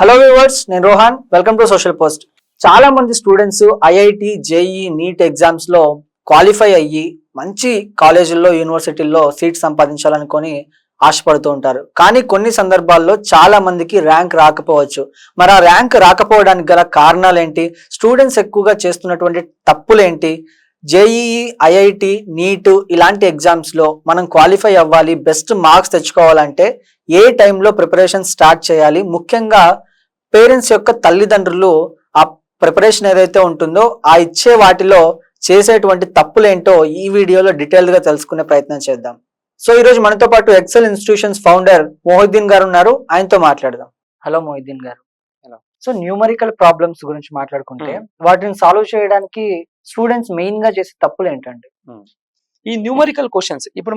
Hello viewers, నేను Rohan. Welcome to social post. చాలా మంది students IIT, JEE, NEET exams లో క్వాలిఫై అయ్యి మంచి కాలేజీల్లో, యూనివర్సిటీల్లో సీట్ సంపాదించాలనుకొని ఆశపడుతూ ఉంటారు. కానీ కొన్ని సందర్భాల్లో చాలా మందికి ర్యాంక్ రాకపోవచ్చు. మరి ఆ ర్యాంక్ రాకపోవడానికి గల కారణాలు ఏంటి? స్టూడెంట్స్ ఎక్కువగా చేస్తున్నటువంటి తప్పులేంటి? జేఈఈ, ఐఐటి, నీట్ ఇలాంటి ఎగ్జామ్స్ లో మనం క్వాలిఫై అవ్వాలి, బెస్ట్ మార్క్స్ తెచ్చుకోవాలంటే ఏ టైంలో ప్రిపరేషన్ స్టార్ట్ చేయాలి? ముఖ్యంగా పేరెంట్స్ యొక్క తల్లిదండ్రులు ఆ ప్రిపరేషన్ ఏదైతే ఉంటుందో ఆ ఇచ్చే వాటిలో చేసేటువంటి తప్పులేంటో ఈ వీడియోలో డీటెయిల్ గా తెలుసుకునే ప్రయత్నం చేద్దాం. సో ఈ రోజు మనతో పాటు ఎక్సెల్ ఇన్స్టిట్యూషన్స్ ఫౌండర్ మొహిద్దీన్ గారు ఉన్నారు. ఆయనతో మాట్లాడదాం. హలో మొహిద్దీన్ గారు. హలో. సో న్యూమరికల్ ప్రాబ్లమ్స్ గురించి మాట్లాడుకుంటే వాటిని సాల్వ్ చేయడానికి స్టూడెంట్స్ మెయిన్ గా చేసే తప్పులు ఏంటండి? ఈ న్యూమరికల్ క్వశ్చన్స్ ఇప్పుడు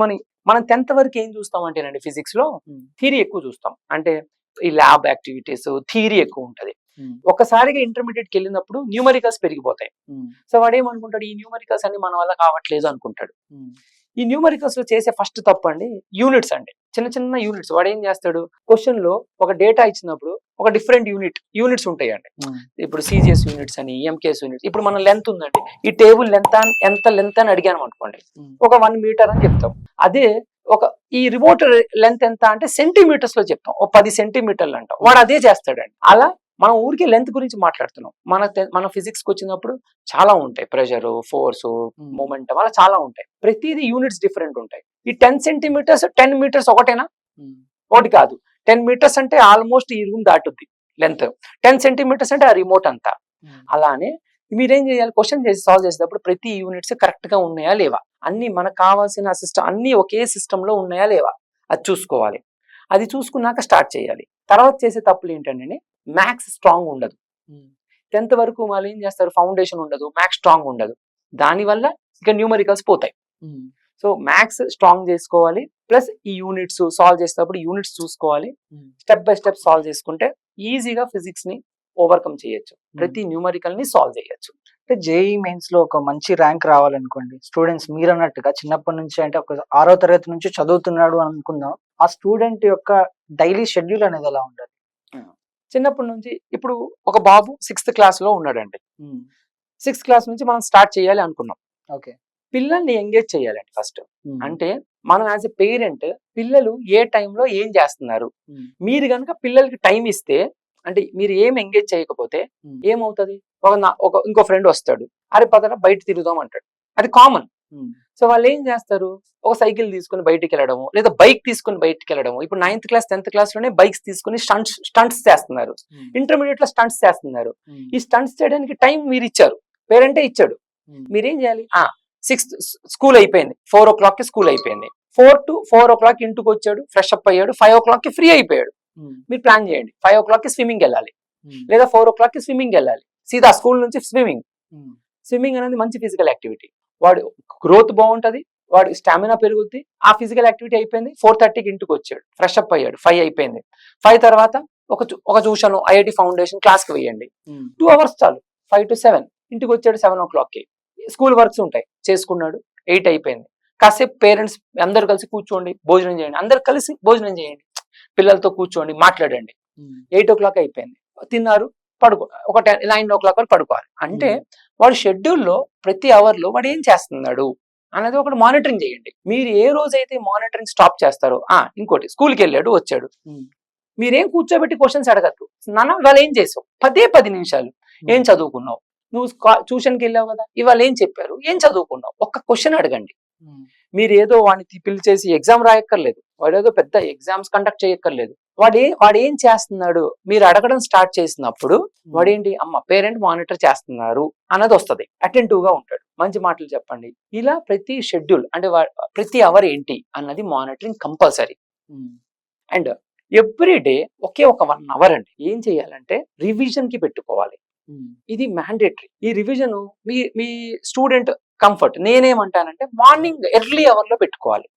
మనం 10th వరకు ఏం చూస్తాం అంటేనండి, ఫిజిక్స్ లో థియరీ ఎక్కువ చూస్తాం. అంటే ఈ ల్యాబ్ యాక్టివిటీస్ థియరీ ఎక్కువ ఉంటది. ఒక్కసారిగా ఇంటర్మీడియట్కి వెళ్ళినప్పుడు న్యూమరికల్స్ పెరిగిపోతాయి. సో వాడు ఏమనుకుంటాడు, ఈ న్యూమరికల్స్ అన్ని మన వల్ల కావట్లేదు అనుకుంటాడు. ఈ న్యూమరికల్స్ లో చేసే ఫస్ట్ తప్పు అండి యూనిట్స్ అండి. చిన్న చిన్న యూనిట్స్. వాడు ఏం చేస్తాడు, క్వశ్చన్ లో ఒక డేటా ఇచ్చినప్పుడు ఒక డిఫరెంట్ యూనిట్స్ ఉంటాయండి. ఇప్పుడు సిజిఎస్ యూనిట్స్ అని, ఎంకేఎస్ యూనిట్స్. ఇప్పుడు మన లెంత్ ఉందండి, ఈ టేబుల్ ఎంత లెంత్ అని అడిగాను అనుకోండి, ఒక 1 మీటర్ అని చెప్తాం. అదే ఒక ఈ రిమోట్ లెంత్ ఎంత అంటే సెంటీమీటర్స్ లో చెప్తాం, ఒక 10 సెంటీమీటర్లు అంటాం. వాడు అదే చేస్తాడండి. అలా మనం ఊరికే లెంత్ గురించి మాట్లాడుతున్నాం. మన ఫిజిక్స్ కి వచ్చినప్పుడు చాలా ఉంటాయి, ప్రెషర్, ఫోర్స్, మూమెంటం, అలా చాలా ఉంటాయి. ప్రతిదీ యూనిట్స్ డిఫరెంట్ ఉంటాయి. ఈ 10 సెంటీమీటర్స్ 10 మీటర్స్ ఒకటేనా? ఒకటి కాదు. 10 మీటర్స్ అంటే ఆల్మోస్ట్ ఈ రూమ్ దాటుద్ది లెంత్. 10 సెంటీమీటర్స్ అంటే ఆ రిమోట్ అంతా. అలానే మీరేం చేయాలి, క్వశ్చన్ చేసి సాల్వ్ చేసేటప్పుడు ప్రతి యూనిట్స్ కరెక్ట్ గా ఉన్నాయా లేవా, అన్ని మనకు కావాల్సిన సిస్టమ్ అన్ని ఒకే సిస్టమ్ లో ఉన్నాయా లేవా అది చూసుకోవాలి. అది చూసుకున్నాక స్టార్ట్ చేయాలి. తర్వాత చేసే తప్పులు ఏంటంటే, మ్యాథ్స్ స్ట్రాంగ్ ఉండదు. 10th వరకు వాళ్ళు ఏం చేస్తారు, ఫౌండేషన్ ఉండదు, మ్యాథ్స్ స్ట్రాంగ్ ఉండదు. దానివల్ల ఇక న్యూమరికల్స్ పోతాయి. సో మ్యాథ్స్ స్ట్రాంగ్ చేసుకోవాలి. ప్లస్ ఈ యూనిట్స్ సాల్వ్ చేసేటప్పుడు యూనిట్స్ చూసుకోవాలి. స్టెప్ బై స్టెప్ సాల్వ్ చేసుకుంటే ఈజీగా ఫిజిక్స్ ని ఓవర్కమ్ చేయొచ్చు. ప్రతి న్యూమరికల్ ని సాల్వ్ చేయొచ్చు. అంటే జేఈ మెయిన్స్ లో ఒక మంచి ర్యాంక్ రావాలనుకోండి, స్టూడెంట్స్ మీరు అన్నట్టుగా చిన్నప్పటి నుంచి, అంటే ఒక 6వ తరగతి నుంచి చదువుతున్నాడు అని అనుకుందాం, ఆ స్టూడెంట్ యొక్క డైలీ షెడ్యూల్ అనేది ఎలా ఉండాలి? చిన్నప్పటి నుంచి ఇప్పుడు ఒక బాబు 6th క్లాస్ లో ఉన్నాడండి. 6th క్లాస్ నుంచి మనం స్టార్ట్ చేయాలి అనుకున్నాం. ఓకే. పిల్లల్ని ఎంగేజ్ చేయాలండి ఫస్ట్. అంటే మనం యాజ్ ఎ పేరెంట్ పిల్లలు ఏ టైంలో ఏం చేస్తున్నారు, మీరు కనుక పిల్లలకి టైం ఇస్తే, అంటే మీరు ఏం ఎంగేజ్ చేయకపోతే ఏమవుతుంది, ఇంకో ఫ్రెండ్ వస్తాడు, అరే పదరా బయట తిరుగుదాం అంటాడు. అది కామన్. సో వాళ్ళు ఏం చేస్తారు, ఒక సైకిల్ తీసుకుని బయటికి వెళ్ళడము, లేదా బైక్ తీసుకుని బయటికి వెళ్ళడము. ఇప్పుడు 9th క్లాస్ 10th క్లాస్ లోనే బైక్స్ తీసుకుని స్టంట్స్ చేస్తున్నారు. ఇంటర్మీడియట్ లో స్టంట్స్ చేస్తున్నారు. ఈ స్టంట్స్ చేయడానికి టైం మీరు ఇచ్చారు, పేరెంటే ఇచ్చాడు. మీరేం చేయాలి, 6th స్కూల్ అయిపోయింది, 4 o'clock కి స్కూల్ అయిపోయింది, 4 to 4 o'clock ఇంటికి వచ్చాడు, ఫ్రెష్ అప్ అయ్యాడు, 5 o'clock కి ఫ్రీ అయిపోయాడు. మీరు ప్లాన్ చేయండి, 5 o'clock కి స్విమ్మింగ్ వెళ్ళాలి, లేదా 4 o'clock కి స్విమ్మింగ్ వెళ్ళాలి. సీదా స్కూల్ నుంచి స్విమ్మింగ్ అనేది మంచి ఫిజికల్ యాక్టివిటీ. వాడు గ్రోత్ బాగుంటది, వాడు స్టామినా పెరుగుద్ది. ఆ ఫిజికల్ యాక్టివిటీ అయిపోయింది. 4:30కి ఇంటికి వచ్చాడు, ఫ్రెష్ అప్ అయ్యాడు, 5 అయిపోయింది. 5 తర్వాత ఒక ట్యూషన్, ఐఐటి ఫౌండేషన్ క్లాస్ కి వేయండి. 2 hours చాలు. 5 to 7 ఇంటికి వచ్చాడు, 7 o'clock కి స్కూల్ వర్క్స్ ఉంటాయి, చేసుకున్నాడు, 8 అయిపోయింది. కాసేపు పేరెంట్స్ అందరు కలిసి కూర్చోండి, భోజనం చేయండి, అందరు కలిసి భోజనం చేయండి, పిల్లలతో కూర్చోండి, మాట్లాడండి. 8 o'clock అయిపోయింది, తిన్నారు, ఒక 9 o'clock వరకు పడుకోవాలి. అంటే వాడు షెడ్యూల్లో ప్రతి అవర్ లో వాడు ఏం చేస్తున్నాడు అనేది ఒకటి మానిటరింగ్ చేయండి. మీరు ఏ రోజైతే మానిటరింగ్ స్టాప్ చేస్తారో, ఇంకోటి స్కూల్కి వెళ్ళాడు, వచ్చాడు, మీరేం కూర్చోబెట్టి క్వశ్చన్స్ అడగద్దు. నాన్న ఇవాళ ఏం చేసావు, 10 నిమిషాలు ఏం చదువుకున్నావు, నువ్వు ట్యూషన్కి వెళ్ళావు కదా, ఇవాళ ఏం చెప్పారు, ఏం చదువుకున్నావు, ఒక్క క్వశ్చన్ అడగండి. మీరు ఏదో వాడిని పిలిచేసి ఎగ్జామ్ రాయక్కర్లేదు, వాడు ఏదో పెద్ద ఎగ్జామ్స్ కండక్ట్ చేయక్కర్లేదు. వాడు ఏం చేస్తున్నాడు మీరు అడగడం స్టార్ట్ చేసినప్పుడు వాడేంటి, అమ్మ పేరెంట్ మానిటర్ చేస్తున్నారు అన్నది వస్తుంది. అటెంటివ్ గా ఉంటాడు, మంచి మాటలు చెప్పండి. ఇలా ప్రతి షెడ్యూల్ అంటే ప్రతి అవర్ ఏంటి అన్నది monitoring compulsory. And every day ఒక 1 hour అండి ఏం చేయాలంటే రివిజన్ కి పెట్టుకోవాలి. ఇది మ్యాండేటరీ. ఈ రివిజన్ మీ స్టూడెంట్ కంఫర్ట్. నేనేమంటానంటే మార్నింగ్ ఎర్లీ అవర్ లో పెట్టుకోవాలి.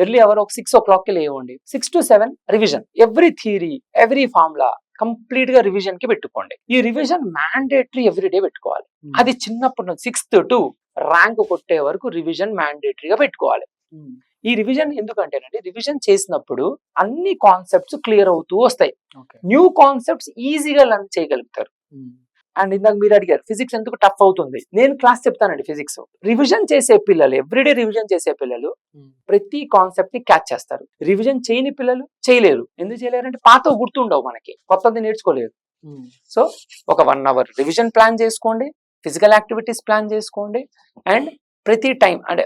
ఎర్లీ అవర్ ఒక 6 o'clock కి లేవండి, 6 to 7 revision. Every theory, every formula complete గా రివిజన్ కి పెట్టుకోండి. ఈ రివిజన్ మ్యాండేటరీ ఎవ్రీడే పెట్టుకోవాలి. అది చిన్నప్పటి నుంచి 6th to ర్యాంక్ కొట్టే వరకు రివిజన్ మ్యాండేటరీగా పెట్టుకోవాలి. ఈ రివిజన్ ఎందుకంటేనండి, రివిజన్ చేసినప్పుడు అన్ని కాన్సెప్ట్స్ క్లియర్ అవుతూ వస్తాయి. న్యూ కాన్సెప్ట్స్ ఈజీగా లర్న్ చేయగలుగుతారు. అండ్ ఇందాక మీరు అడిగారు ఫిజిక్స్ ఎందుకు టఫ్ అవుతుంది. నేను క్లాస్ చెప్తానండి ఫిజిక్స్. రివిజన్ చేసే పిల్లలు, ఎవ్రీడే రివిజన్ చేసే పిల్లలు ప్రతి కాన్సెప్ట్ ని క్యాచ్ చేస్తారు. రివిజన్ చేయని పిల్లలు చేయలేరు. ఎందుకు చేయలేరు అంటే పాత గుర్తుండవు, మనకి కొత్తది నేర్చుకోలేరు. సో ఒక 1 hour రివిజన్ ప్లాన్ చేసుకోండి, ఫిజికల్ యాక్టివిటీస్ ప్లాన్ చేసుకోండి, అండ్ ప్రతి టైం అంటే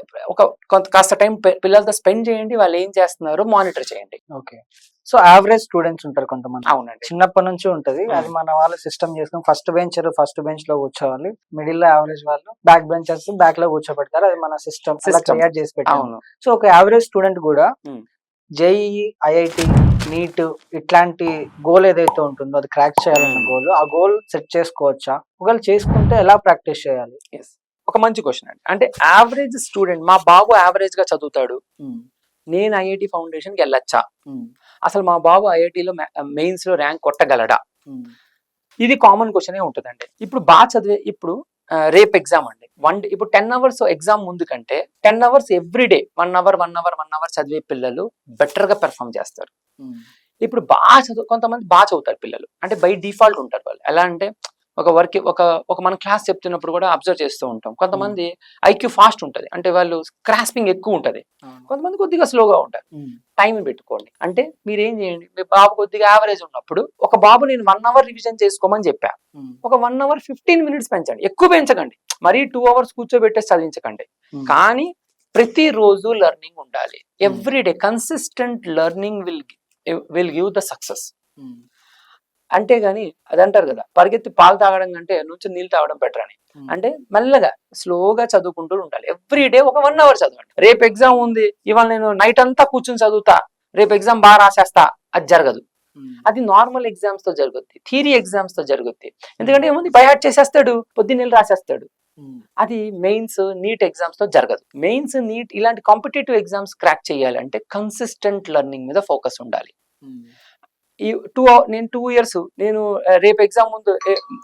కాస్త టైం పిల్లలతో స్పెండ్ చేయండి. వాళ్ళు ఏం చేస్తున్నారో మానిటర్ చేయండి. ఓకే. సో యావరేజ్ స్టూడెంట్స్ ఉంటారు కొంతమంది. అవునండి. చిన్నప్పటి నుంచి ఉంటది. అది మన వాళ్ళు సిస్టమ్ చేసుకుని ఫస్ట్ బెంచ్ లో కూర్చోవాలి, మిడిల్ లో యావరేజ్ వాళ్ళు, బ్యాక్ బెంచర్స్ బ్యాక్ లో కూర్చోబెడతారు. అది మన సిస్టమ్ క్రియేట్ చేసి పెట్టాము. సో ఒక యావరేజ్ స్టూడెంట్ కూడా జేఈఈ, ఐఐటి, నీట్ ఇట్లాంటి గోల్ ఏదైతే ఉంటుందో అది క్రాక్ చేయాలన్న గోల్, ఆ గోల్ సెట్ చేసుకోవచ్చా? ఒకవేళ చేసుకుంటే ఎలా ప్రాక్టీస్ చేయాలి? ఒక మంచి క్వశ్చన్ అండి. అంటే యావరేజ్ స్టూడెంట్, మా బాబు యావరేజ్ గా చదువుతాడు, నేను ఐఐటి ఫౌండేషన్ కి వెళ్ళొచ్చా? అసలు మా బాబు ఐఐటిలో మెయిన్స్ లో ర్యాంక్ కొట్టగలడా? ఇది కామన్ క్వశ్చన్ ఉంటుందండి. ఇప్పుడు బాగా చదివే, ఇప్పుడు రేపు ఎగ్జామ్ అండి, ఇప్పుడు 10 hours ఎగ్జామ్ ముందు కంటే 10 hours ఎవ్రీడే 1 hour చదివే పిల్లలు బెటర్ గా పెర్ఫామ్ చేస్తారు. ఇప్పుడు కొంతమంది బాగా చదువుతారు పిల్లలు, అంటే బై డిఫాల్ట్ ఉంటారు వాళ్ళు. ఎలా అంటే ఒక మన క్లాస్ చెప్తున్నప్పుడు కూడా అబ్జర్వ్ చేస్తూ ఉంటాం. కొంతమంది ఐక్యూ ఫాస్ట్ ఉంటది, అంటే వాళ్ళు గ్రాస్పింగ్ ఎక్కువ ఉంటది. కొంతమంది కొద్దిగా స్లోగా ఉంటారు. టైం పెట్టుకోండి. అంటే మీరు ఏం చేయండి, మీ బాబు కొద్దిగా యావరేజ్ ఉన్నప్పుడు ఒక బాబు నేను 1 hour రివిజన్ చేసుకోమని చెప్పా, ఒక 1 hour 15 minutes పెంచండి. ఎక్కువ పెంచకండి, మరీ 2 hours కూర్చోబెట్టేసి చదివించకండి. కానీ ప్రతి రోజు లెర్నింగ్ ఉండాలి. Everyday consistent learning will give the success. అంతేగాని అది అంటారు కదా, పరిగెత్తి పాలు తాగడం కంటే నుంచి నీళ్ళు తాగడం బెటర్ అని. అంటే మెల్లగా స్లోగా చదువుకుంటూ ఉండాలి. ఎవ్రీడే ఒక 1 hour చదవండి. రేపు ఎగ్జామ్ ఉంది, ఇవాళ నేను నైట్ అంతా కూర్చొని చదువుతా, రేపు ఎగ్జామ్ బాగా రాసేస్తా, అది జరగదు. అది నార్మల్ ఎగ్జామ్స్ తో జరుగుద్ది, థియరీ ఎగ్జామ్స్ తో జరుగుద్ది. ఎందుకంటే ఏముంది, బైహార్ట్ చేసేస్తాడు, పొద్దున్నెళ్ళి రాసేస్తాడు. అది మెయిన్స్, నీట్ ఎగ్జామ్స్ తో జరగదు. మెయిన్స్, నీట్ ఇలాంటి కాంపిటేటివ్ ఎగ్జామ్స్ క్రాక్ చేయాలంటే కన్సిస్టెంట్ లెర్నింగ్ మీద ఫోకస్ ఉండాలి. నేను 2 years నేను రేపు ఎగ్జామ్ ముందు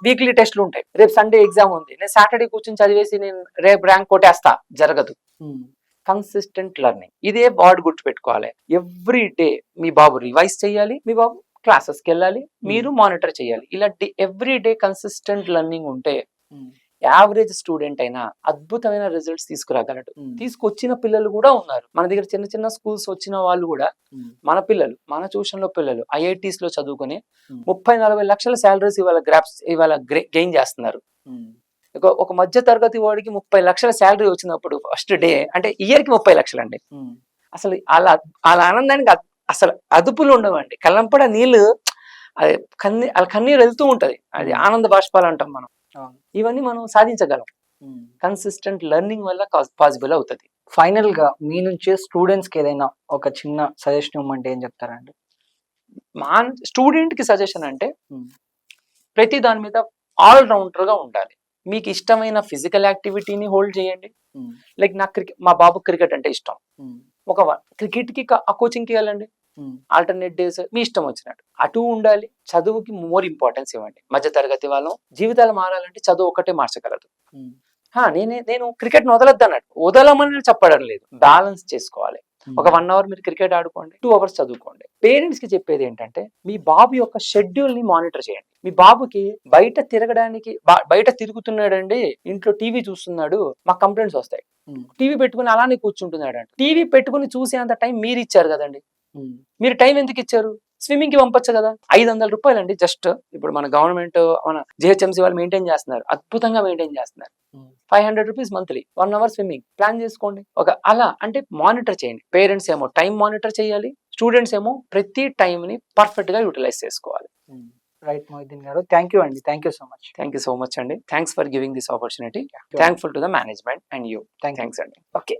వీక్లీ టెస్ట్లు ఉంటాయి, రేపు సండే ఎగ్జామ్ ఉంది, నేను సాటర్డే కూర్చొని చదివేసి నేను రేపు ర్యాంక్ కొట్టేస్తా, జరగదు. కన్సిస్టెంట్ లెర్నింగ్, ఇదే వర్డ్ గుర్తుపెట్టుకోవాలి. ఎవ్రీ డే మీ బాబు రివైజ్ చేయాలి, మీ బాబు క్లాసెస్కి వెళ్ళాలి, మీరు మానిటర్ చేయాలి. ఇలా ఎవ్రీ డే కన్సిస్టెంట్ లెర్నింగ్ ఉంటే యావరేజ్ స్టూడెంట్ అయినా అద్భుతమైన రిజల్ట్స్ తీసుకురాగలడు. తీసుకొచ్చిన పిల్లలు కూడా ఉన్నారు మన దగ్గర. చిన్న చిన్న స్కూల్స్ వచ్చిన వాళ్ళు కూడా, మన పిల్లలు, మన ట్యూషన్ లో పిల్లలు ఐఐటీస్ లో చదువుకుని 30-40 లక్షల శాలరీస్ ఇవాళ గెయిన్ చేస్తున్నారు. ఒక మధ్య తరగతి వాడికి 30 లక్షల శాలరీ వచ్చినప్పుడు ఫస్ట్ డే, అంటే ఇయర్ కి 30 లక్షలు అండి. అసలు అలా ఆనందానికి అసలు అదుపులు ఉండవండి. కళ్ళంపడ నీళ్ళు, అది కన్నీరు వెళ్తూ ఉంటది, అది ఆనంద బాష్పాలు అంటాం మనం. ఇవన్నీ మనం సాధించగలం. కన్సిస్టెంట్ లెర్నింగ్ వల్ల పాసిబుల్ అవుతుంది. ఫైనల్ గా మీ నుంచి స్టూడెంట్స్ కి ఏదైనా ఒక చిన్న సజెషన్ ఇవ్వమంటే ఏం చెప్తారండి? మా స్టూడెంట్ కి సజెషన్ అంటే ప్రతి దాని మీద ఆల్ రౌండర్ గా ఉండాలి. మీకు ఇష్టమైన ఫిజికల్ యాక్టివిటీని హోల్డ్ చేయండి. లైక్ నాకు మా బాబు క్రికెట్ అంటే ఇష్టం, ఒక క్రికెట్ కి కోచింగ్ కి వెళ్ళండి. ఆల్టర్నేట్ డేస్ మీ ఇష్టం వచ్చినట్టు అటు ఉండాలి. చదువుకి మోర్ ఇంపార్టెన్స్ ఇవ్వండి. మధ్య తరగతి వాళ్ళం జీవితాలు మారాలంటే చదువు ఒకటే మార్చగలదు. నేను క్రికెట్ వదలొద్దు అన్నట్టు, వదలమని చెప్పడం లేదు, బ్యాలెన్స్ చేసుకోవాలి. ఒక 1 hour మీరు క్రికెట్ ఆడుకోండి, 2 hours చదువుకోండి. పేరెంట్స్ కి చెప్పేది ఏంటంటే, మీ బాబు యొక్క షెడ్యూల్ ని మానిటర్ చేయండి. మీ బాబుకి బయట తిరుగుతున్నాడండి, ఇంట్లో టీవీ చూస్తున్నాడు, మాకు కంప్లైంట్స్ వస్తాయి. టీవీ పెట్టుకుని అలానే కూర్చుంటున్నాడు అంటే, టీవీ పెట్టుకుని చూసేంత టైం మీరు ఇచ్చారు కదండి. మీరు టైం ఎందుకు ఇచ్చారు? స్విమ్మింగ్ కి పంపొచ్చు కదా. 500 రూపాయలు అండి జస్ట్. ఇప్పుడు మన గవర్నమెంట్, మన జిహెచ్ఎంసీ వాళ్ళు మెయింటైన్ చేస్తున్నారు, అద్భుతంగా మెయింటైన్ చేస్తున్నారు. 500 rupees monthly, 1 hour swimming plan చేసుకోండి. అలా అంటే మానిటర్ చేయండి. పేరెంట్స్ ఏమో టైం మానిటర్ చేయాలి, స్టూడెంట్స్ ఏమో ప్రతి టైం ని పర్ఫెక్ట్ గా యూటిలైజ్ చేసుకోవాలి. రైట్ మొహిద్దీన్ గారు, థ్యాంక్ యూ అండి. థ్యాంక్ యూ సో మచ్ అండి. Thanks for giving this opportunity. Thankful to the management and you. Thanks అండి. ఓకే.